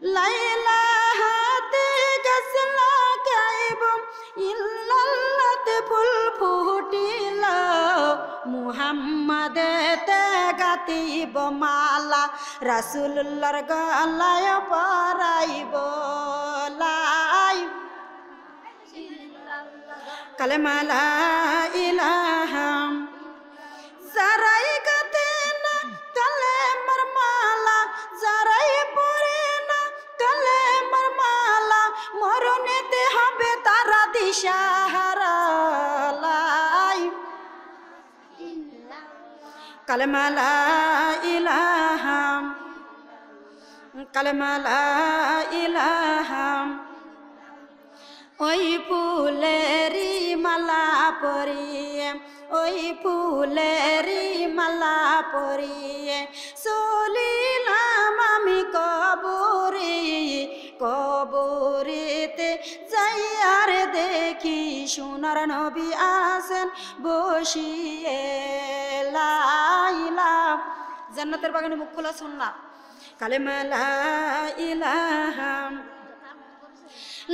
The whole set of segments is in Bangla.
লাইলাহাতে গাছ লাগাইব ইল্লাল্লাহতে ফুল ফুটিল মুহাম্মাদেতে গাতিব মালা রাসূলুল্লাহর গলায় পরাইব লাই কালেমা লা ইলাহা যারাই গাতে না কালেমার মালা যারাই পড়ে না কালেমার মালা মরণেতে হবে তারা দিশাহারা লাই কালেমা লা ইলাহা কালেমা লা ইলাহা ওই ফুলেরি মালা পরিয়ে ওই ফুলেরি মালা পরিয়ে চলিলাম আমি কবরে কবরেতে যাই আর দেখি সোনার নবী আছেন বসিয়ে লাইলা জান্নাতের বাগানে মুখ খোলা শুনলাম কালেমা লা ইলাহা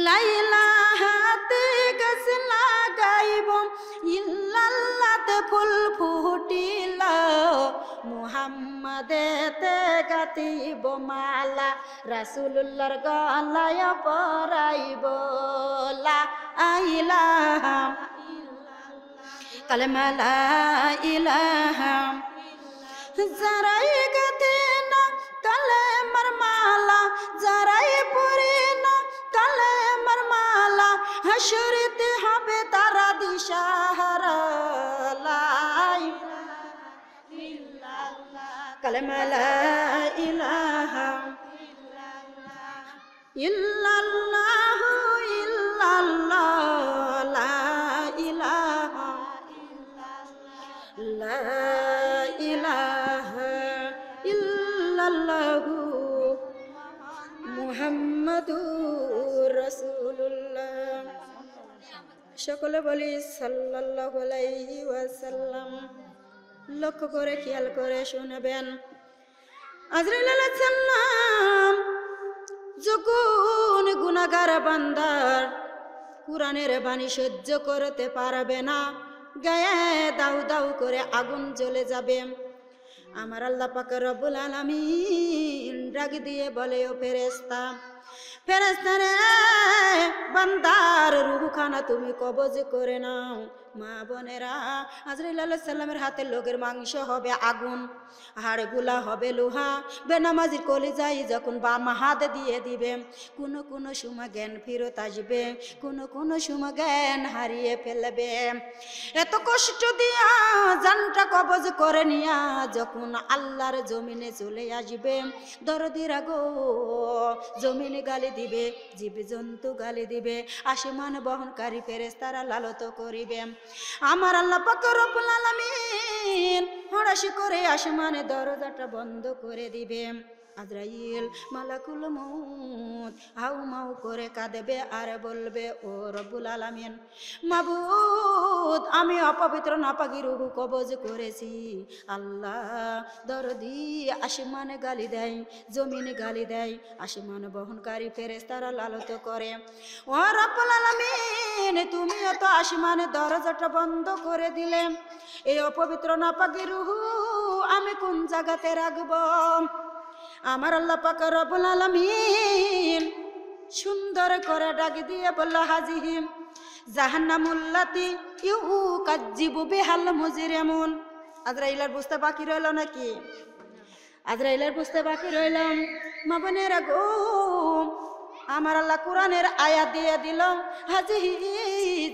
লাইলাহাতে গাছ লাগাইব ইল্লাল্লাহতে ফুল ফুটিল মুহাম্মাদেতে গাতিব মালা রাসূলুল্লাহর গলায় পরাইব লা ইলাহা কালেমা লা ইলাহা যারাই গাতে না কালেমার মালা যারাই পড়ে না কালেমার মালা হাসরেতে হবে তারা দিশাহারা লাই কালেমা লা ইলাহা ইল্লাল্লাহু ইল্লাল্লাহ লা ইলাহা লা ইলাহা ইল্লাল্লাহু মুহাম্মাদুর রাসূলুল্লাহ সকলে বলি সাল্লাল্লাহু আলাইহি ওয়াসাল্লাম। লক্ষ্য করে খেয়াল করে শুনবেন আজরাইল আলাইহিস সালাম যখন গুনাহগার বান্দার কুরআনের বাণী সহ্য করতে পারবে না গায়ে দাউ দাউ করে আগুন জ্বলে যাবে আমার আল্লাহ পাক রব্বুল আলামিন ডাক দিয়ে বলে ও ফেরেশতা ফেরেশতা রে বান্দার রূহখানা তুমি কবজ করে নাও মা বোনেরা আজরাইল আলাইহিস সালামের হাতে লোকের মাংস হবে আগুন হাড়গুলা হবে লোহা বেনামাজির কলিজায় যখন বাম হাত দিয়ে দিবে কোন সময় জ্ঞান ফেরত আসবে কোন সময় জ্ঞান হারিয়ে ফেলবে এত কষ্ট দিয়া জানটা কবজ করে নিয়া যখন আল্লাহর জমিনে চলে আসবে দরদিরা গো জমিনে গালি দিবে জীবজন্তু গালি দিবে আসমান বহনকারী ফেরেশতারা লালত করিবে আমার আল্লাহ পাক রব্বুল আলামিন হঠাৎ করে আসমানে দরজাটা বন্ধ করে দিবে আজরাইল মালাকুল মউত হাউ মাউ করে কাঁদবে আর বলবে ও রব্বুল আলামিন মাবুদ আমি অপবিত্র নাপাকি রূহ কবজ করেছি আল্লাহ দরদি আসমানে গালি দেয় জমিনে গালি দেয় আসমান বহনকারী ফেরেশতারা লালত করে ও রব্বুল আলামিন তুমিও তো আসমানে দরজাটা বন্ধ করে দিলে এই অপবিত্র নাপাকি রূহ আমি কোন জায়গাতে রাখবো আমার আল্লাহ পাক রব্বুল আলামিন সুন্দর করে ডাক দিয়ে বলল হাজিহিম জাহান্নামুল্লাতি ইউকাজ্জিবু বিহাল মুজরিমুন আজরাইলের বুঝতে বাকি রইল নাকি আজরাইলের বুঝতে বাকি রইল মা বোনেরা গো আমার আল্লাহ কোরআনের আয়াত দিয়ে দিল হাজিহি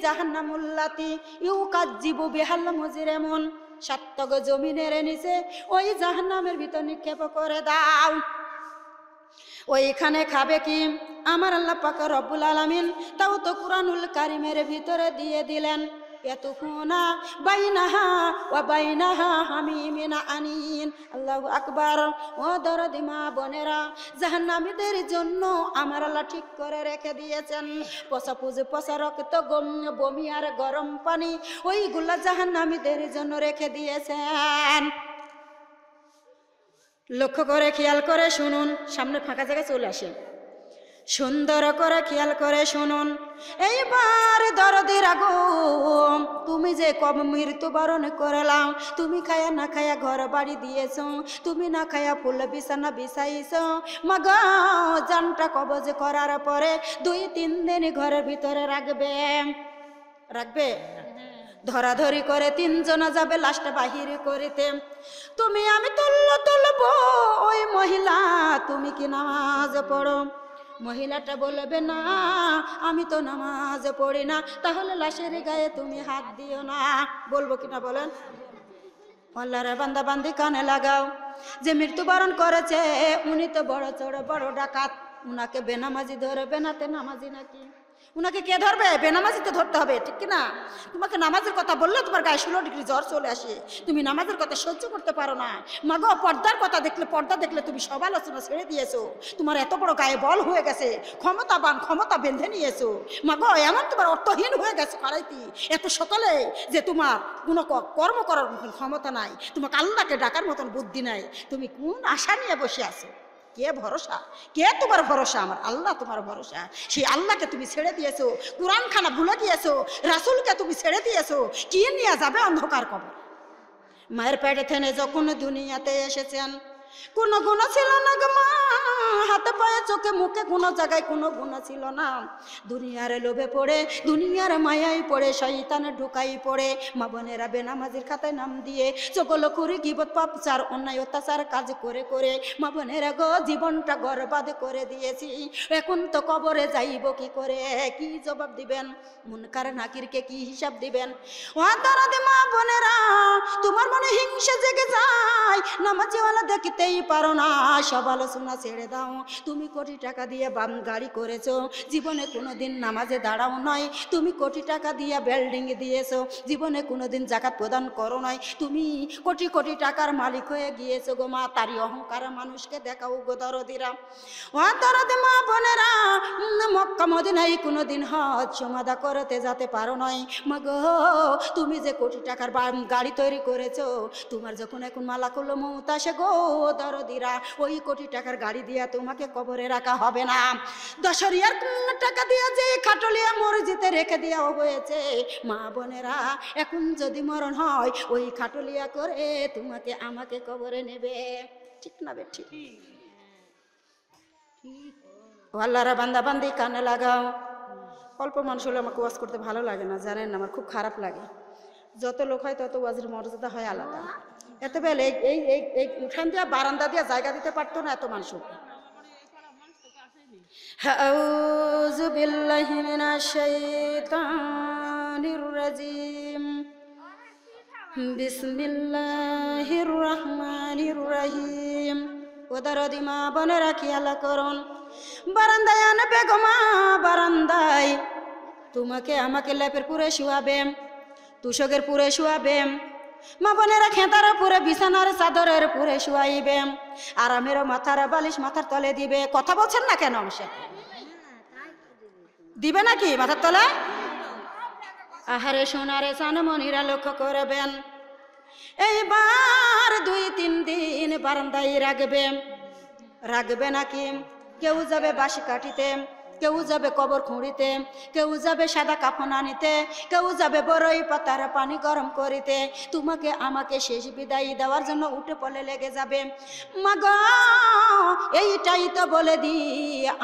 জাহান্নামুল্লাতি ইউকাজ্জিবু বিহাল মুজরিমুন সাতগ জমিনের নিচে ওই জাহান্নামের ভিতর নিক্ষেপ করে দাও ওইখানে খাবে কি আমার আল্লাহ পাক রব্বুল আলামিন তাও তো কুরআনুল কারীমের ভিতরে দিয়ে দিলেন ইয়াতুকুনা বাইনাহা ওয়া বাইনাহা হামিমিন আনিন আল্লাহু আকবার ও দরদি মা বোনেরা জাহান্নামীদের জন্য আমার আল্লাহ ঠিক করে রেখে দিয়েছেন পচা রক্ত বমি আর গরম পানি ওইগুলা জাহান্নামীদের জন্য রেখে দিয়েছেন লক্ষ্য করে খেয়াল করে শুনুন সামনে ফাঁকা জায়গায় চলে আসেন সুন্দর করে খেয়াল করে শুনুন, এইবার দরদিরা গো, তুমি যে কম মৃত্যুবরণ করলাম, তুমি খায়া না খায়া ঘর বাড়ি দিয়েছ, তুমি না খায়া ফুল বিছানা বিছাইছ, মাগ জানটা কবজ করার পরে 2-3 দিন ঘরের ভিতরে রাখবে, রাখবে? ধরাধরি করে 3 জনা যাবে লাশটা বাহির করিতে। তুমি আমি তুলবো, ওই মহিলা তুমি কি নামাজ পড়ো? মহিলাটা বলবে না, আমি তো নামাজ পড়ি না। তাহলে লাশের গায়ে তুমি হাত দিও না। বলবো কিনা বলেন? আল্লাহর বান্দা বান্দি কানে লাগাও, যে মৃত্যুবরণ করেছে উনি তো বড় চড় বড় ডাকাত, উনাকে বেনামাজি ধরবে না? তে নামাজি নাকি? উনাকে কে ধরবে? বেনামাজি তো ধরতে হবে, ঠিক কিনা? তোমাকে নামাজের কথা বললে তোমার গায়ে 16 ডিগ্রি জ্বর চলে আসে, তুমি নামাজের কথা সহ্য করতে পারো না। মাগো, পর্দার কথা দেখলে, পর্দা দেখলে তুমি সব আলোচনা ছেড়ে দিয়েছো, তোমার এত বড় গায়ে বল হয়ে গেছে, ক্ষমতাবান, ক্ষমতা বেঁধে নিয়েছো। মাগো, এমন তোমার অর্থহীন হয়ে গেছে কারাইতি এত সকালে, যে তোমার কোনো কর্ম করার মতন ক্ষমতা নাই, তোমাকে আল্লাহকে ডাকার মতন বুদ্ধি নাই। তুমি কোন আশা নিয়ে বসে আছো? কে ভরসা? কে তোমার ভরসা? আমার আল্লাহ তোমার ভরসা। সেই আল্লাহকে তুমি ছেড়ে দিয়েছো, কোরআন খানা ভুলে গিয়েছো, রাসূলকে তুমি ছেড়ে দিয়েছো, কি নিয়ে যাবে অন্ধকার কবর? মায়ের পেটে থেনে যখন দুনিয়াতে এসেছেন, কোনো গুণ ছিল না গো মা, হাতে পায়ে চোখে মুখে কোনো জায়গায় কোনো গুণ ছিল না। দুনিয়ার লোভে পড়ে, দুনিয়ার মায়ায় পড়ে, শয়তানে ঢুকাই পড়ে মা বোনেরা বেনামাজির খাতায় নাম দিয়ে চগলখুরি গীবত পাপচার অন্যায় অত্যাচার কাজ করে করে মা বোনেরা গো জীবনটা বরবাদ করে দিয়েছি। এখন তো কবরে যাইব কি করে? কি জবাব দিবেন? মুনকার নাকিরকে কি হিসাব দিবেন? ও দাঁড়াতে মা বোনেরা, তোমার মনে হিংসা জেগে যায়, নামাজিওয়ালা দেখতেই পারো না, সব আলোচনা ছেড়ে দাও। তুমি কোটি টাকা দিয়ে বাম গাড়ি করেছো, জীবনে কোনোদিন নামাজে দাঁড়াও নয়। তুমি কোটি টাকা দিয়ে বিল্ডিং দিয়েছো, জীবনে কোনোদিন জাকাত প্রদান করো নয়। তুমি কোটি কোটি টাকার মালিক হয়ে গিয়েছো গো মা, তারই অহংকার মানুষকে দেখাও গো দরদিরা। ও দরদি মা বোনেরা, মক্কা মদিনায় কোনোদিন হজ সমাধা করতে যেতে পারো নয়। মা গো, তুমি যে কোটি টাকার গাড়ি তৈরি করেছো, তোমার যখন এখন মালাকুল মউত আসে গো দরদিরা, ওই কোটি টাকার গাড়ি দিয়া তোমাকে কবরে রাখা হবে না। 10,000 টাকা দিয়া যে খাটলিয়া মসজিদে রেখে দেওয়া হয়েছে, মা বোনেরা এখন যদি মরণ হয়, ওই খাটলিয়া করে তোমাকে আমাকে কবরে নেবে, ঠিক না বে? ঠিক। আল্লাহর বান্দা বান্দি কানে লাগাও। অল্প মানুষ হলে আমাকে ওয়াজ করতে ভালো লাগে না, জানেন না, আমার খুব খারাপ লাগে। যত লোক হয় তত ওয়াজের মর্যাদা হয় আলাদা। এত বেলা এই উঠান দিয়া বারান্দা দিয়া জায়গা দিতে পারতো না এত মানুষ। আউযু বিল্লাহি মিনাশ শাইতানির রাজিম, বিসমিল্লাহির রহমানির রহিম। ও দরদি মা বোনেরা খেয়াল করুন, বারান্দায় আনবে গো মা, বারান্দায় তোমাকে আমাকে লেপের পুরে শুয়াবে, তুষকের পুরে শুয়াবে, মা বোনেরা খেতার পুরে, বিছানার চাদরের পুরে শুয়াইবে, আরামের মাথার বালিশ মাথার তলে দিবে। কথা বলছেন না কেন? আমার সাথে দিবে নাকি মাথার তলে? আহারে সোনারে সানমনিরা লক্ষ্য করবেন, এইবার 2-3 দিন বারান্দায় রাখবে। রাখবে নাকি? কেউ যাবে বাঁশি কাটিতে, কেউ যাবে কবর খুঁড়িতে, কেউ যাবে সাদা কাফন আনিতে, কেউ যাবে বড়ই পাতার পানি গরম করিতে, তোমাকে আমাকে শেষ বিদায় দেওয়ার জন্য উঠে পড়ে লেগে যাবে। মাগো, এইটাই তো বলে দি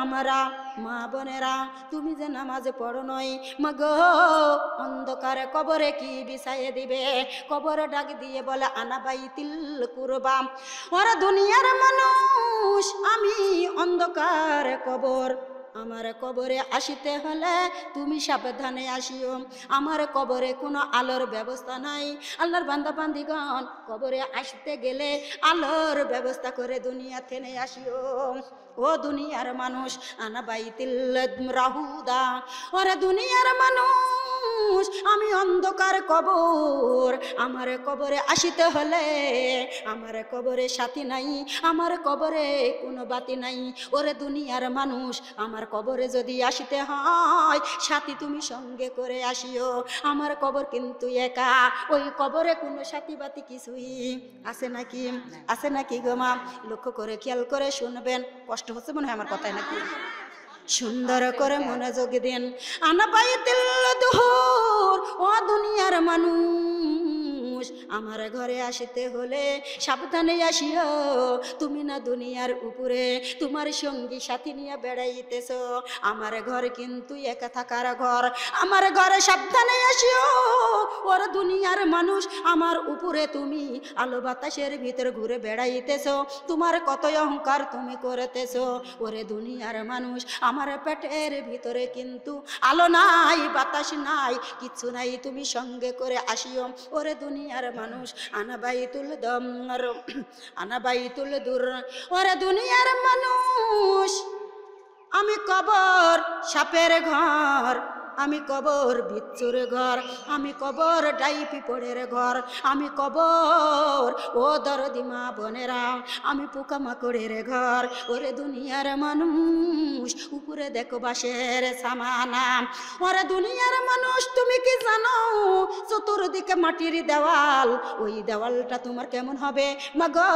আমরা মা বোনেরা, তুমি যে নামাজে পড়ো নয়, মাগো অন্ধকারে কবরে কি বিছাইয়ে দিবে? কবর ডাক দিয়ে বলে আনা বাইতিল কুরবাম। ওরা দুনিয়ার মানুষ, আমি অন্ধকার কবর, আমার কবরে আসিতে হলে তুমি সাবধানে আসিও। আমার কবরে কোনো আলোর ব্যবস্থা নাই। আল্লাহর বান্দা বান্দিগণ, কবরে আসতে গেলে আলোর ব্যবস্থা করে দুনিয়া থেকে আসিও। ও দুনিয়ার মানুষ, আনা বাইতিল রাহুদা, ওরে দুনিয়ার মানুষ, আমি অন্ধকার কবর, আমার কবরে আসিতে হলে আমার কবরে সাথী নাই, আমার কবরে কোনো বাতি নাই। ওরে দুনিয়ার মানুষ, আমার কবরে যদি আসিতে হয়, সাথী তুমি সঙ্গে করে আসিও। আমার কবর কিন্তু একা, ওই কবরে কোনো সাথী বাতি কিছুই আছে নাকি? আছে নাকি গো মা? লক্ষ্য করে খেয়াল করে শুনবেন। কষ্ট হচ্ছে মনে হয় আমার কথায় নাকি? সুন্দর করে মনোযোগ দিন। আনা বাইতুল দুহুর, ও দুনিয়ার মানুষ, আমার ঘরে আসিতে হলে সাবধানে আসিও। তুমি না দুনিয়ার উপরে তোমার সঙ্গী সাথী নিয়ে বেড়াইতেছ, আমার ঘর কিন্তু একা থাকার ঘর। আমার ঘরে সাবধানে আসিও। ওর দুনিয়ার মানুষ, আমার উপরে তুমি আলো বাতাসের ভিতরে ঘুরে বেড়াইতেছ, তোমার কত অহংকার তুমি করতেছ। ওরে দুনিয়ার মানুষ, আমার পেটের ভিতরে কিন্তু আলো নাই, বাতাস নাই, কিচ্ছু নাই, তুমি সঙ্গে করে আসিও। ওরে দুনিয়ার মানুষ, আনা বাইতুল দমর, আনা বাইতুল দূর। ওরে দুনিয়ার মানুষ, আমি কবর সাপের ঘর, আমি কবর বিচ্ছুর ঘর, আমি কবর ডাইপি পড়ের ঘর, আমি কবর ও দরদি মা বোনেরা, আমি পোকামাকড়ের ঘর। ওরে দুনিয়ার মানুষ, উপরে দেখো বাঁশের সামানা। ওরে দুনিয়ার মানুষ, তুমি কি জানো চতুর্দিকে মাটির দেওয়াল, ওই দেওয়ালটা তোমার কেমন হবে মাগো?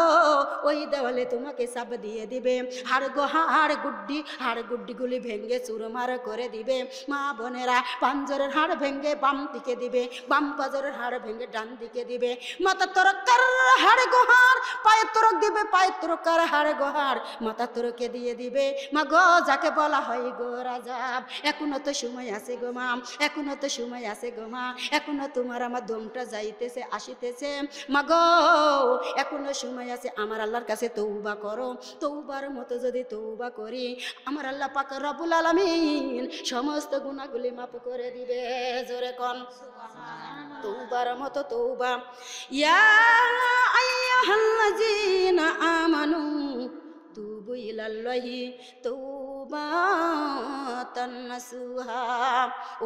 ওই দেওয়ালে তোমাকে চাপ দিয়ে দিবে, হাড় গুড্ডি, হাড় গুড্ডিগুলি ভেঙ্গে চুরমার করে দিবে। মা বোনেরা, পাঞ্জরের হাড় ভেঙ্গে বাম দিকে দিবে, বাম পাঁজরের হাড় ভেঙ্গে ডান দিকে দিবে। মাথা তরকার হাড় গোহার, পায়ের তরক দিবে, পায়ের তরকার হাড় গোহার মাথা তরকে দিয়ে দিবে। মা গো, যাকে বলা হয় গো রাজাব, এখনো তো সময় আছে গো মা, এখনো তো সময় আছে গো মা, এখনো তোমার আমার দমটা যাইতেছে আসিতেছে। মা গো, এখনো সময় আছে, আমার আল্লাহর কাছে তৌবা করো। তৌবার মতো যদি তৌবা করি, আমার আল্লাহ পাক রব্বুল আলামিন সমস্ত গুনাহগুলি মাফ করে দিবে। জোরে কোন তৌবার মতো তৌবা। ইয়া আইয়ুহাল্লাযীনা আমানু তুবু ইলাল্লাহি তৌবাতান নাসুহা।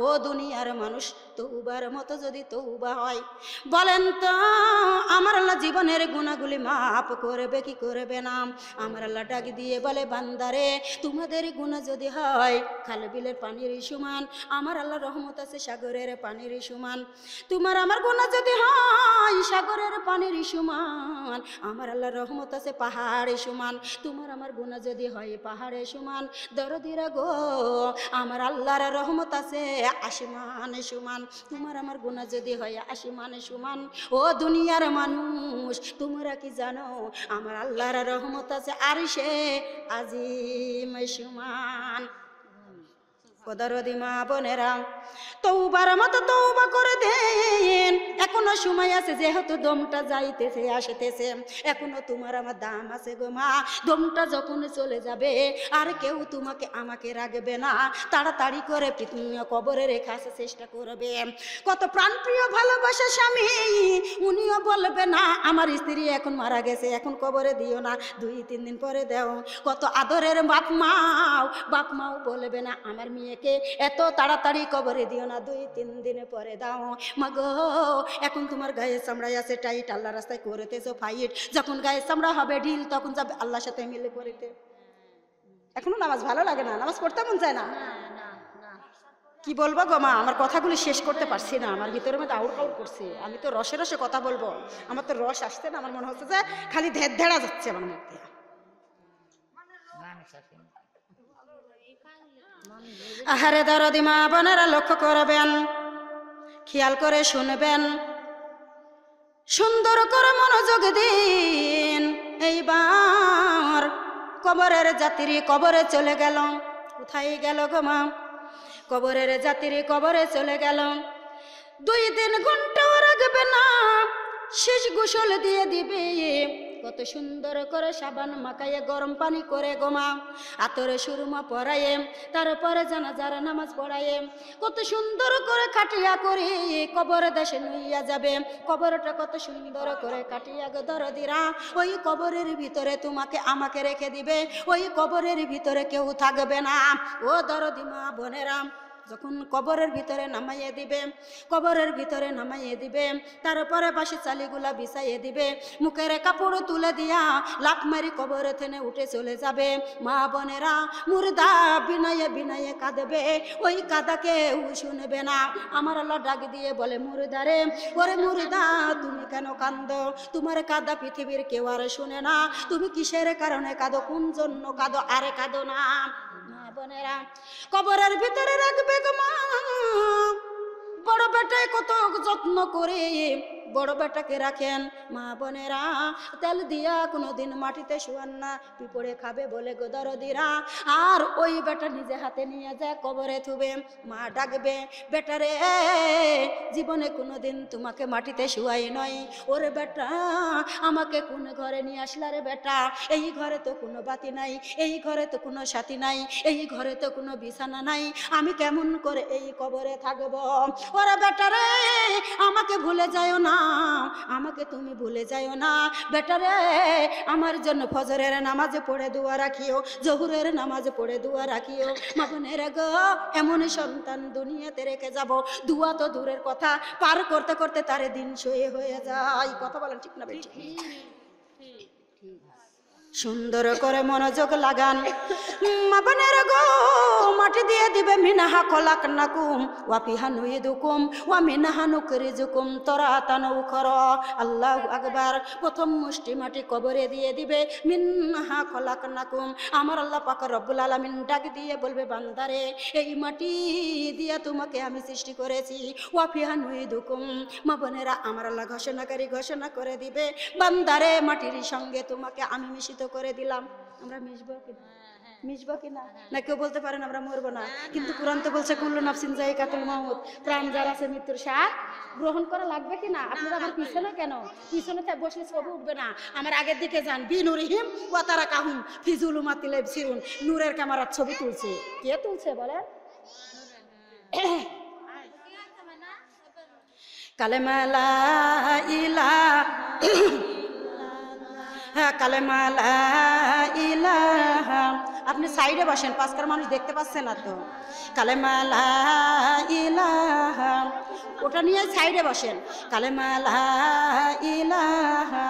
ও দুনিয়ার মানুষ, তৌবার মতো যদি তৌবা হয়, বলেন তো আমার আল্লাহ জীবনের গুনাহগুলি মাফ করবে কি করবে না? আমার আল্লাহ ডাক দিয়ে বলে, বান্দারে, তোমাদের গুনাহ যদি হয় খাল বিলের পানির সমান, আমার আল্লাহ রহমত আছে সাগরের পানির সমান। তোমার আমার গুনাহ যদি হয় সাগরের পানির সমান, আমার আল্লাহ রহমত আছে পাহাড়ের সমান। তোমার আমার গুনাহ যদি হয় পাহাড়ের সমান, দরদিরা গো, আমার আল্লাহর রহমত আছে আসমানের সমান। তোমার আমার গুনাহ যদি হয় আসমানের সমান, ও দুনিয়ার মানুষ, তোমরা কি জানো আমার আল্লাহর রহমত আছে আরশে আজিম সমান। দরদি মা বোনেরা, তৌবার মতো তৌবা করে দেন, এখনো সময় আছে, যেহেতু দমটা যাইতেছে আসতেছে, এখনো তোমার আমার দাম আছে গো মা। দমটা যখন চলে যাবে আর কেউ তোমাকে আমাকে রাখবে না, তাড়াতাড়ি করে কবরে রেখে আসার চেষ্টা করবে। কত প্রাণপ্রিয় ভালোবাসা স্বামী, উনিও বলবে না আমার স্ত্রী এখন মারা গেছে, এখন কবরে দিও না, 2-3 দিন পরে দাও। কত আদরের বাপ মাও বলবে না আমার মেয়ে এত তাড়াতাড়ি কবরে দিও না, 2-3 দিনে পরে দাও। মাগো, এখন তোমার গায়ে চামড়াই আছে টাইট, আল্লাহ রাস্তায় করেতেছো ফাইট, যখন গায়ে চামড়া হবে ঢিল, তখন যাবে আল্লাহর সাথে মিলে করিতে। এখনো নামাজ ভালো লাগে না, নামাজ পড়তে মন চায় না। কি বলবো গো মা, আমার কথাগুলি শেষ করতে পারছি না, আমার ভিতরে মধ্যে আউট করছে। আমি তো রসে রসে কথা বলবো, আমার তো রস আসছে না, আমার মনে হচ্ছে যে খালি ধেড়া যাচ্ছে আমার মধ্যে। আহারে দরদি মা বোনেরা, লক্ষ্য করবেন, খেয়াল করে শুনবেন, সুন্দর করে মনোযোগ দিন। এইবার কবরের যাত্রী কবরে চলে গেল। কোথায় গেল গো মা? কবরের যাত্রী কবরে চলে গেল। 2-3 ঘন্টাও রাখবে না, শেষ গোসল দিয়ে দিবে। কত সুন্দর করে সাবান মাখাইয়ে গরম পানি করে গোমা, আতরে সুরমা পরায়ে, তারপরে জানাজার নামাজ পড়ায়ে, কত সুন্দর করে কাটিয়া করে কবর দেশে লইয়া যাবে। কবরটা কত সুন্দর করে কাটিয়া গো দরদিরা, ওই কবরের ভিতরে তোমাকে আমাকে রেখে দিবে, ওই কবরের ভিতরে কেউ থাকবে না। ও দরদি মা বোনেরা, যখন কবরের ভিতরে নামাইয়ে দিবে, কবরের ভিতরে নামাইয়ে দিবে, তারপরে পাশে চালিগুলা বিছাইয়ে দিবে, মুখের কাপড় তুলে দিয়া লাফ মারি কবরে থেনে উঠে চলে যাবে। মা বোনেরা মুর্দা বিনায়ে বিনায়ে কাঁদবে, ওই কাদা কেউ শুনবে না। আমার আল্লাহ ডাক দিয়ে বলে, মুর্দা রে, ওরে মুর্দা তুমি কেন কাঁদো? তোমার কাদা পৃথিবীর কেউ আর শুনে না। তুমি কিসের কারণে কাঁদো, কোন জন্য কাঁদো? আরে কাঁদো না। মা বোনেরা কবরের ভিতরে রাখবে গো মা। বড় বেটায় কত যত্ন করে বড় বেটাকে রাখেন। মা বোনেরা তেল দিয়া কোনোদিন মাটিতে শোয়ান না, পিঁপড়ে খাবে বলে গো দরদিরা। আর ওই বেটা নিজে হাতে নিয়ে যায় কবরে থুবে। মা ডাকবে, বেটারে জীবনে কোনোদিন তোমাকে মাটিতে শুয়াই নয়। ওরে বেটা আমাকে কোন ঘরে নিয়ে আসলা রে বেটা? এই ঘরে তো কোনো বাতি নাই, এই ঘরে তো কোনো সাথী নাই, এই ঘরে তো কোনো বিছানা নাই, আমি কেমন করে এই কবরে থাকবো? ওরে বেটারে আমাকে ভুলে যাও না, আমাকে তুমি ভুলে যাও না। বেটারে আমার জন্য ফজরের নামাজে পড়ে দোয়া রাখিও, জহুরের নামাজে পড়ে দোয়া রাখিও। মা বোনেরা গো, এমন সন্তান দুনিয়াতে রেখে যাব, দোয়া তো দূরের কথা, পার করতে করতে তারে দিন সয়ে হয়ে যায়। কথা বলেন ঠিক না বেটি? সুন্দর করে মনোযোগ লাগান। মা বোনেরা গো, মাটি দিয়ে দিবে মিনাহা খলাকনাকুম ওয়া ফিহা নুইদুকুম ওয়া মিনহা নুখরিজুকুম তারাতান উখরা। আল্লাহু আকবার। প্রথম মুষ্টি মাটি কবরে দিয়ে দিবে, মিনহা খলাকনাকুম। আমার আল্লাহ পাক রব্বুল আলামিন ডাক দিয়ে বলবে, বান্দারে এই মাটি দিয়ে তোমাকে আমি সৃষ্টি করেছি। ওয়া ফিহা নুইদুকুম। মা বোনেরা আমার আল্লাহ ঘোষণাকারী ঘোষণা করে দিবে, বান্দারে মাটির সঙ্গে তোমাকে আমি মিশিত করে দিলাম। আমরা মিশবো কিনা? মিশবো কিনা? না কেউ বলতে পারেন আমরা মরবো না, কিন্তু কোরআন তো বলছে কুল্লু নাফসিন যায়িকাতুল মাউত, প্রাণ যার আছে মৃত্যুর স্বাদ গ্রহণ করা লাগবে কিনা? আপনারা আমার পিছনে কেন? পিছনে বসলে ছবি উঠবে না, আমার আগের দিকে যান। বিনুরিহিম ওয়া তারাকাহুম ফি যুলুমাতিল ইবসিরুন। নূরের ক্যামেরার ছবি তুলছে। কে তুলছে বলেন? কালেমা লা ইলাহা কালেমা লা ইলাহা। আপনি সাইডে বসেন, পাঁচকার মানুষ দেখতে পাচ্ছে না তো। কালেমা লা ইলাহা, ওটা নিয়ে সাইডে বসেন। কালেমা লা ইলাহা।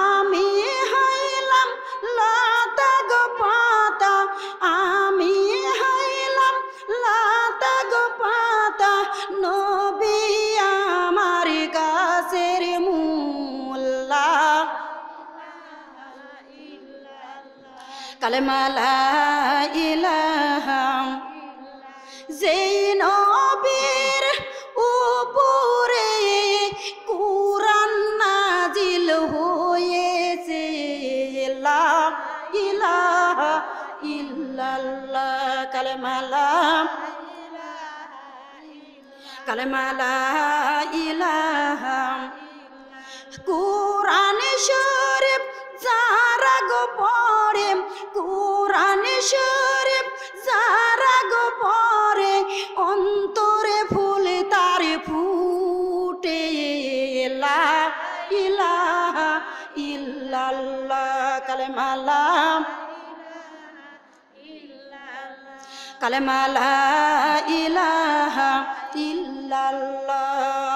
আমি হইলাম লতা গো পাতা, আমি হইলাম লতা গো পাতা, নবী আমার গাছের মূল্লা। কালেমা লা ইলাহা। যেই নবীর উপরে কুরআন নাজিল হয়েছে, লা ইলাহা ইল্লাল্লাহ। কালেমা লা ইলাহা। কুরআন শরীফ যারা গো পড়ে, কুরআন শরীফ যারা গো পড়ে, অন্তরে ফুল তার ফুটে, লা ইলাহা ইল্লাল্লাহ। কালেমা লা কালেমা লা ইলাহা ইল্লাল্লাহ।